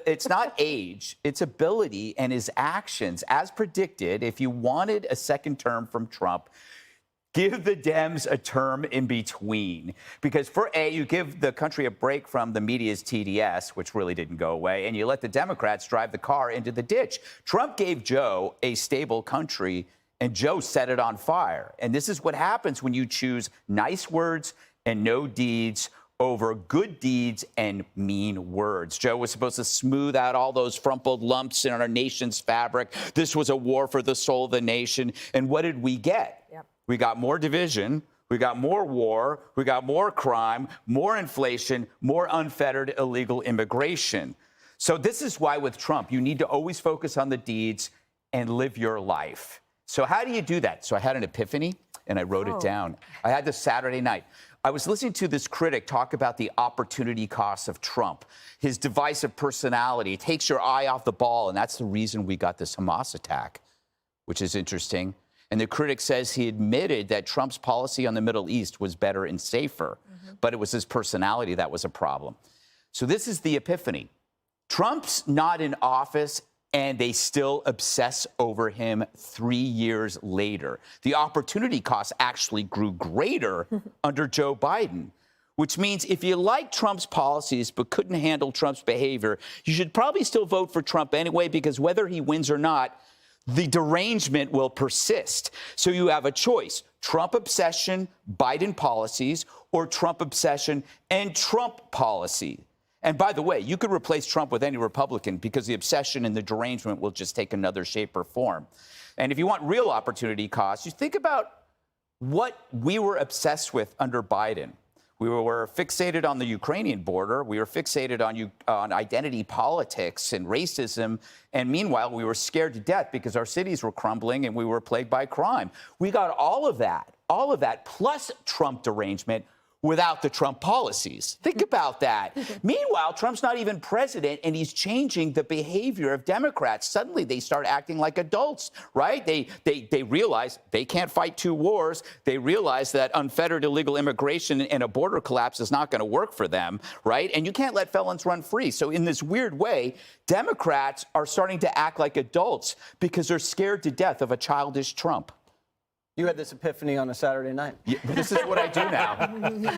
it's not age, it's ability and his actions. As predicted, if you wanted a second term from Trump, give the Dems a term in between. Because for A, you give the country a break from the media's TDS, which really didn't go away, and you let the Democrats drive the car into the ditch. Trump gave Joe a stable country, and Joe set it on fire. And this is what happens when you choose nice words and no deeds over good deeds and mean words. Joe was supposed to smooth out all those frumpled lumps in our nation's fabric. This was a war for the soul of the nation. And what did we get? Yep. We got more division, we got more war, we got more crime, more inflation, more unfettered illegal immigration. So this is why with Trump, you need to always focus on the deeds and live your life. So how do you do that? So I had an epiphany and I wrote it down. I had this Saturday night. I was listening to this critic talk about the opportunity cost of Trump, his divisive personality. It takes your eye off the ball, and that's the reason we got this Hamas attack, which is interesting. And the critic says he admitted that Trump's policy on the Middle East was better and safer, but it was his personality that was a problem. So this is the epiphany. Trump's not in office, and they still obsess over him 3 years later. The opportunity cost actually grew greater under Joe Biden, which means if you like Trump's policies but couldn't handle Trump's behavior, you should probably still vote for Trump anyway, because whether he wins or not, the derangement will persist. So you have a choice: Trump obsession, Biden policies, or Trump obsession and Trump policy. And by the way, you could replace Trump with any Republican, because the obsession and the derangement will just take another shape or form. And if you want real opportunity costs, you think about what we were obsessed with under Biden. We were fixated on the Ukrainian border. We were fixated on identity politics and racism. And meanwhile, we were scared to death because our cities were crumbling and we were plagued by crime. We got all of that, plus Trump derangement, without the Trump policies. Think about that. Meanwhile, Trump's not even president, and he's changing the behavior of Democrats. Suddenly, they start acting like adults, right? They realize they can't fight two wars. They realize that unfettered illegal immigration and a border collapse is not going to work for them, right? And you can't let felons run free. So in this weird way, Democrats are starting to act like adults because they're scared to death of a childish Trump. You had this epiphany on a Saturday night. Yeah, this is what I do now.